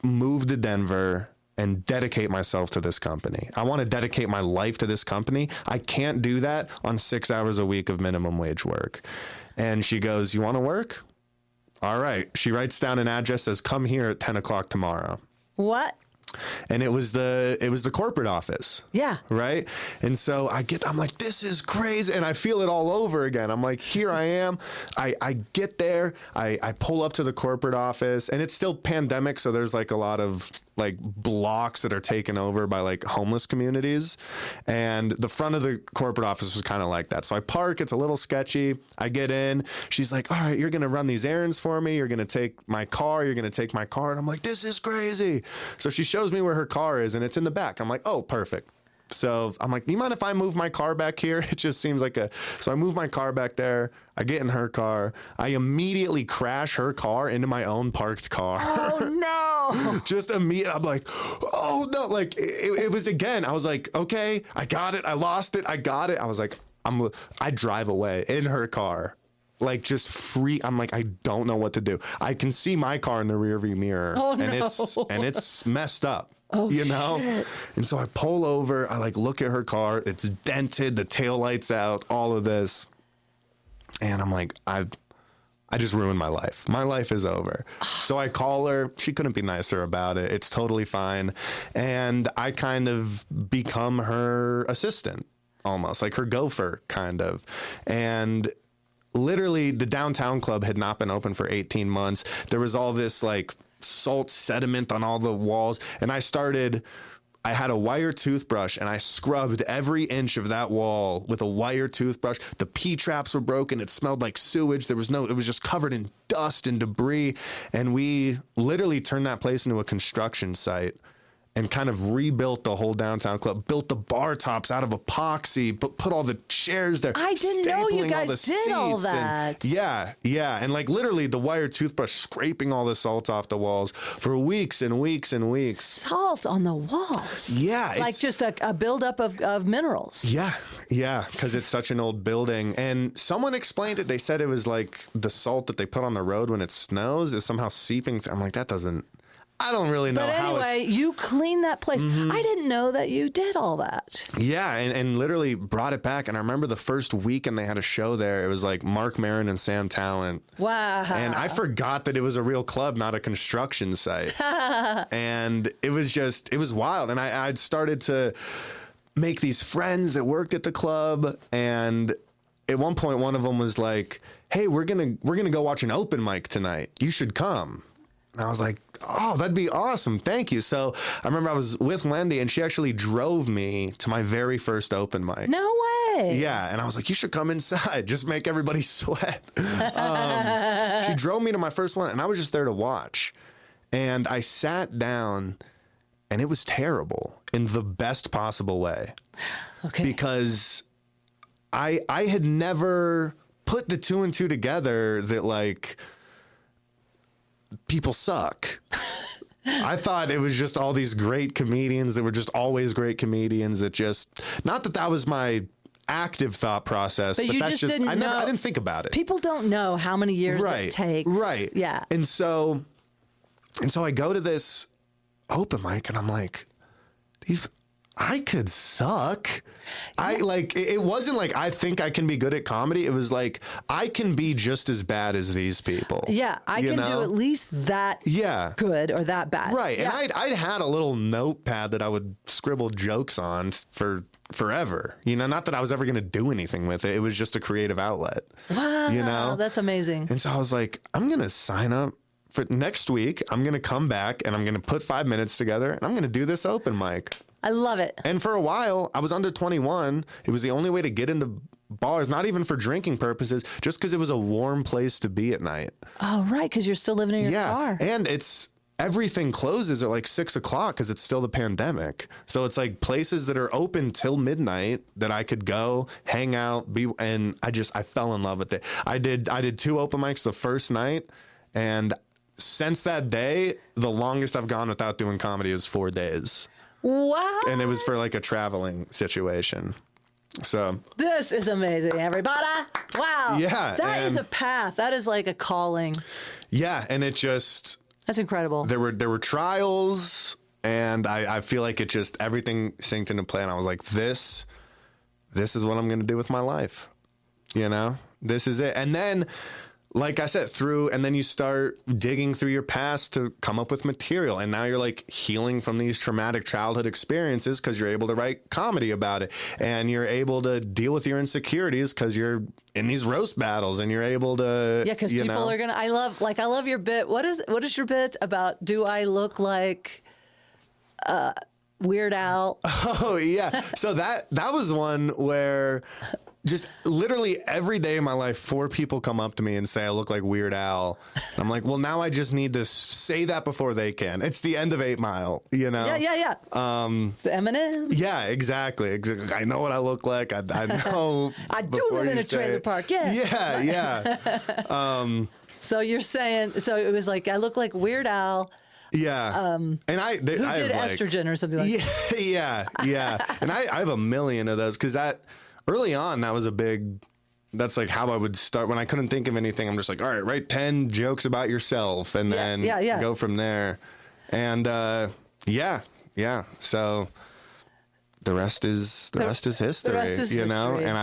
move to Denver and dedicate myself to this company. I want to dedicate my life to this company. I can't do that on 6 hours a week of minimum wage work. And she goes, you want to work? All right. She writes down an address, says, come here at 10 o'clock tomorrow. What? And it was the corporate office. Yeah. Right. And so I'm like, this is crazy. And I feel it all over again. I'm like, here I am. I get there. I pull up to the corporate office and it's still pandemic. So there's like a lot of like blocks that are taken over by like homeless communities. And the front of the corporate office was kind of like that. So I park, it's a little sketchy. I get in, she's like, all right, you're going to run these errands for me. You're going to take my car. You're going to take my car. And I'm like, this is crazy. So she shows me where her car is and it's in the back. I'm like, oh, perfect. So I'm like, you mind if I move my car back here? It just seems like so I move my car back there. I get in her car. I immediately crash her car into my own parked car. Oh, no. Just immediately. I'm like, oh, no. Like it was again. I was like, okay, I got it. I lost it. I got it. I was like, I drive away in her car. Like just free. I'm like, I don't know what to do. I can see my car in the rearview mirror. Oh, and it's messed up. Oh, shit. And so I pull over, I like look at her car, it's dented, the taillight's out, all of this. And I'm like, I just ruined my life. My life is over. So I call her, she couldn't be nicer about it. It's totally fine. And I kind of become her assistant, almost like her gopher kind of. And literally the downtown club had not been open for 18 months. There was all this like salt sediment on all the walls. And I had a wire toothbrush and I scrubbed every inch of that wall with a wire toothbrush. The P-traps were broken. It smelled like sewage. It was just covered in dust and debris. And we literally turned that place into a construction site. and kind of rebuilt the whole downtown club, built the bar tops out of epoxy, but put all the chairs there. I didn't know you guys did all that. Yeah. And like literally the wire toothbrush scraping all the salt off the walls for weeks and weeks and weeks. Salt on the walls. Yeah. Like just a buildup of minerals. Yeah, because it's such an old building. And someone explained it. They said it was like the salt that they put on the road when it snows is somehow seeping through. I'm like, I don't really know how But anyway, you cleaned that place. I didn't know that you did all that. Yeah, and literally brought it back. And I remember the first weekend they had a show there. It was like Mark Maron and Sam Talent. Wow. And I forgot that it was a real club, not a construction site. And it was wild. And I'd started to make these friends that worked at the club. And at one point, one of them was like, hey, we're gonna go watch an open mic tonight. You should come. And I was like, oh, that'd be awesome. Thank you. So I remember I was with Wendy and she actually drove me to my very first open mic. No way. Yeah. And I was like, you should come inside. Just make everybody sweat. She drove me to my first one and I was just there to watch. And I sat down and it was terrible in the best possible way. Okay. Because I had never put the two and two together that like people suck. I thought it was just all these great comedians that were just always great comedians that just, not that was my active thought process, but you that's just, I know, didn't think about it. People don't know how many years it takes. Right. Yeah. And so I go to this open mic and I'm like, I could suck. It wasn't like I think I can be good at comedy. It was like I can be just as bad as these people. Yeah, I can do at least that good or that bad. Right. Yeah. And I'd had a little notepad that I would scribble jokes on for forever. Not that I was ever going to do anything with it. It was just a creative outlet. Wow, that's amazing. And so I was like, I'm going to sign up for next week. I'm going to come back and I'm going to put 5 minutes together and I'm going to do this open mic. I love it. And for a while, I was under 21. It was the only way to get into bars, not even for drinking purposes, just because it was a warm place to be at night. Oh, right, because you're still living in your car. And everything closes at like 6 o'clock because it's still the pandemic. So it's like places that are open till midnight that I could go, hang out, and I fell in love with it. I did 2 open mics the first night, and since that day, the longest I've gone without doing comedy is 4 days. Wow. And it was for like a traveling situation. So this is amazing, everybody. Wow. Yeah. That is a path. That is like a calling. Yeah. And that's incredible. There were trials and I feel like everything synced into play. And I was like, this is what I'm going to do with my life. This is it. And then, like I said, and then you start digging through your past to come up with material. And now you're like healing from these traumatic childhood experiences because you're able to write comedy about it. And you're able to deal with your insecurities because you're in these roast battles and you're able to. Yeah, because people are going to, I love your bit. What is your bit about? Do I look like Weird Al? Oh, yeah. So that was one where just literally every day in my life, 4 people come up to me and say I look like Weird Al. And I'm like, well, now I just need to say that before they can. It's the end of 8 Mile, Yeah. It's the Eminem. Yeah, exactly. I know what I look like. I know. I do live in a trailer park. Yeah. Yeah. So you're saying, so it was like, I look like Weird Al. Yeah. And who did estrogen or something like that? Yeah. And I have a million of those because early on, that was that's like how I would start when I couldn't think of anything. I'm just like, all right, write 10 jokes about yourself and then go from there. And yeah. So the rest is history, The rest is history. And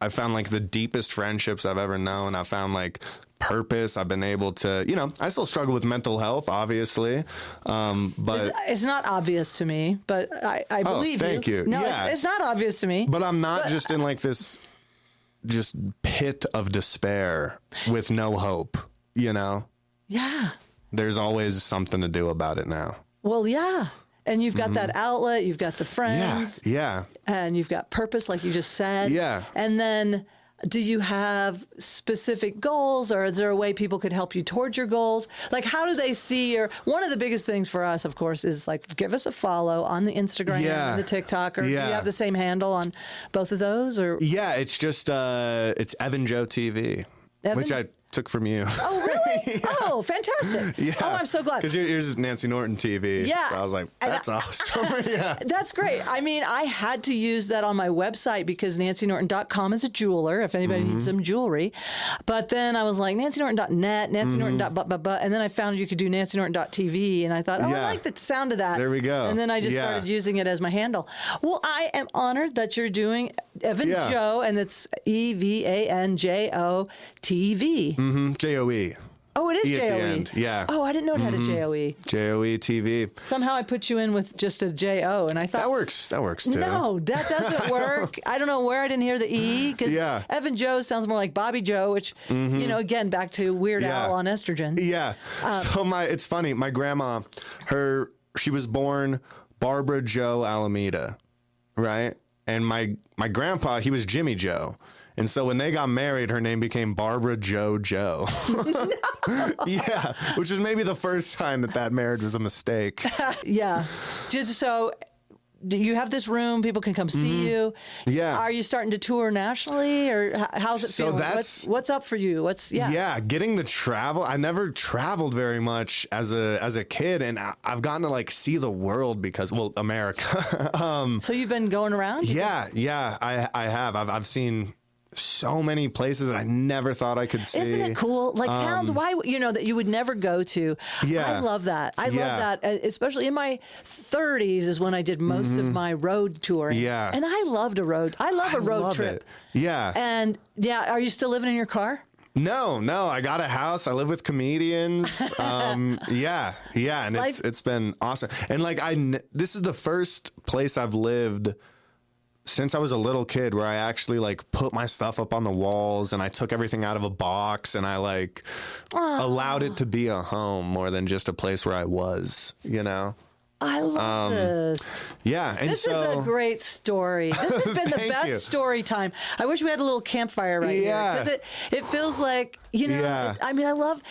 I've found like the deepest friendships I've ever known. I found like purpose. I've been able to, I still struggle with mental health, obviously. But it's not obvious to me, but I believe you. Thank you. No, yeah. it's not obvious to me. But I'm not just in like this just pit of despair with no hope, Yeah. There's always something to do about it now. Well, yeah. And you've got that outlet, you've got the friends. Yeah. And you've got purpose, like you just said. Yeah. And then Do you have specific goals, or is there a way people could help you towards your goals? Like, how do they see your, one of the biggest things for us, of course, is like, give us a follow on the Instagram and the TikTok, or do you have the same handle on both of those? Or it's just, it's Evan Joe TV, which I took from you. Oh, really? Yeah. Oh, fantastic. Yeah. Oh, I'm so glad. Because yours Nancy Norton TV. Yeah. So I was like, that's awesome. Yeah. That's great. I mean, I had to use that on my website because nancynorton.com is a jeweler, if anybody needs some jewelry. But then I was like, nancynorton.net, nancynorton.but, and then I found you could do nancynorton.tv, and I thought, I like the sound of that. There we go. And then I just started using it as my handle. Well, I am honored that you're doing Evan Joe, and it's EVANJO TV. JOE. Oh, it is E at the JOE. end. Yeah. Oh, I didn't know it had a JOE. JOE TV. Somehow I put you in with just a JO, and I thought That works too. no, that doesn't work. I don't know where I didn't hear the E, because Evan Joe sounds more like Bobby Joe, which you know, again, back to Weird Al on estrogen. Yeah. So it's funny. My grandma, she was born Barbara Joe Alameda, right? And my grandpa, he was Jimmy Joe. And so when they got married, her name became Barbara Joe Joe. Yeah, which was maybe the first sign that marriage was a mistake. Yeah. Just so you have this room, people can come see you. Yeah. Are you starting to tour nationally, or how's it feeling? What's up for you? Getting the travel. I never traveled very much as a kid, and I've gotten to like see the world because, America. So you've been going around? Yeah, I have. I've seen so many places that I never thought I could see. Isn't it cool? Like towns, that you would never go to. Yeah. I love that. I love that. Especially in my 30s is when I did most of my road touring. Yeah. And I loved a road. I love a road trip. It. Yeah. And are you still living in your car? No, I got a house. I live with comedians. And it's been awesome. And this is the first place I've lived since I was a little kid where I actually like put my stuff up on the walls, and I took everything out of a box, and I allowed it to be a home more than just a place where I was, you know? I love this. Yeah. And this is a great story. This has been the best story time. I wish we had a little campfire right here, because it feels like, I mean, I love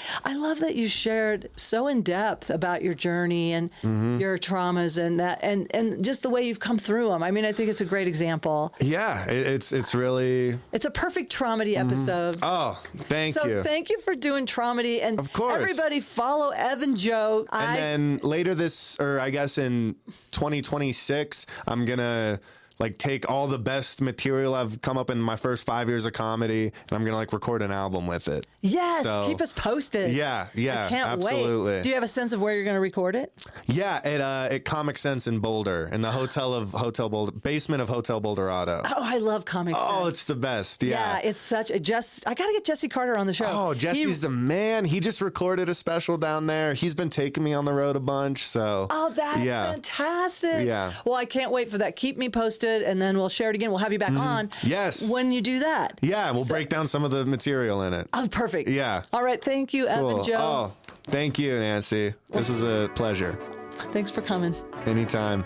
that you shared so in depth about your journey and your traumas and that, and just the way you've come through them. I mean, I think it's a great example. Yeah. It's really, it's a perfect Traumedy episode. Oh, thank you. So thank you for doing Traumedy, and of course, everybody follow Evan Joe. And then later I guess in 2026, I'm gonna take all the best material I've come up in my first 5 years of comedy, and I'm gonna record an album with it. Yes, keep us posted. Yeah, I can't absolutely. wait. Do you have a sense of where you're gonna record it? Yeah, at Comic Sense in Boulder, in the Hotel Boulder, basement of Hotel Boulderado. Oh, I love Comic Sense. Oh, it's the best. Yeah, it's such a I gotta get Jesse Carter on the show. Oh, Jesse's the man. He just recorded a special down there. He's been taking me on the road a bunch. So that's fantastic. Yeah. Well, I can't wait for that. Keep me posted, and then we'll share it again. We'll have you back on. Yes. When you do that. Yeah, we'll break down some of the material in it. Oh, perfect. Yeah. All right. Thank you, Cool. Evan Joe. Oh, thank you, Nancy. This was a pleasure. Thanks for coming. Anytime.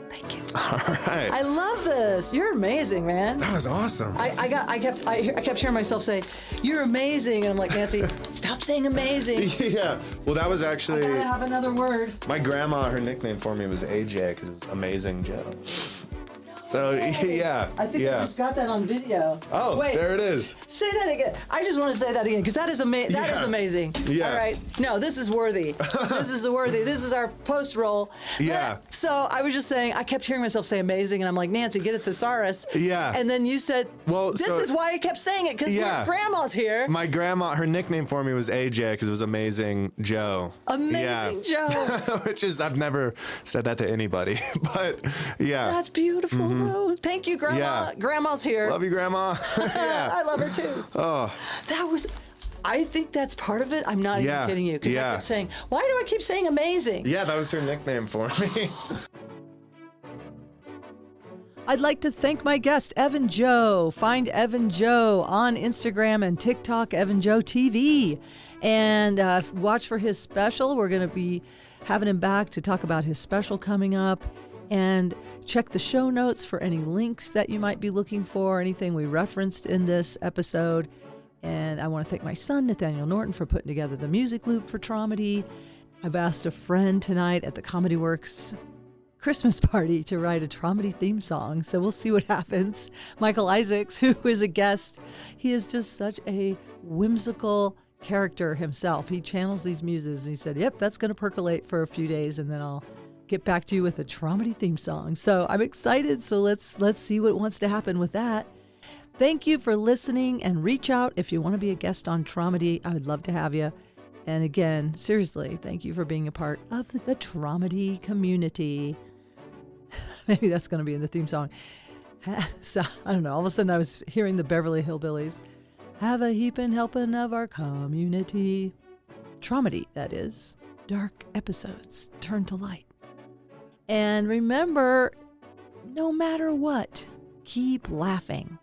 Thank you. All right. I love this. You're amazing, man. That was awesome. I kept hearing myself say, "You're amazing," and I'm like, Nancy, stop saying amazing. Yeah. Well, that was actually. I gotta have another word. My grandma, her nickname for me was AJ because it was Amazing Joe. So, yeah. I think I just got that on video. Oh, wait, there it is. Say that again. I just want to say that again because that is amazing. That is amazing. Yeah. All right. No, this is worthy. This is our post roll. Yeah. So I was just saying, I kept hearing myself say amazing, and I'm like, Nancy, get a thesaurus. Yeah. And then you said, this is why I kept saying it, because your grandma's here. My grandma, her nickname for me was AJ because it was Amazing Joe. Amazing Joe. Which is, I've never said that to anybody, but yeah. That's beautiful. Thank you, Grandma. Yeah. Grandma's here. Love you, Grandma. Yeah. I love her too. Oh. I think that's part of it. I'm not even kidding you, because I kept saying, why do I keep saying amazing? Yeah, that was her nickname for me. I'd like to thank my guest, Evan Joe. Find Evan Joe on Instagram and TikTok, Evan Joe TV. And watch for his special. We're going to be having him back to talk about his special coming up. And check the show notes for any links that you might be looking for, anything we referenced in this episode. And I want to thank my son, Nathaniel Norton, for putting together the music loop for Traumedy. I've asked a friend tonight at the Comedy Works Christmas party to write a Traumedy theme song. So we'll see what happens. Michael Isaacs, who is a guest, he is just such a whimsical character himself. He channels these muses and he said, yep, that's going to percolate for a few days and then I'll get back to you with a Traumedy theme song. So I'm excited. So let's see what wants to happen with that. Thank you for listening, and reach out if you want to be a guest on Traumedy. I would love to have you. And again, seriously, thank you for being a part of the Traumedy community. Maybe that's going to be in the theme song. So, I don't know. All of a sudden I was hearing the Beverly Hillbillies. Have a heapin' helpin' of our community. Traumedy, that is. Dark episodes turn to light. And remember, no matter what, keep laughing.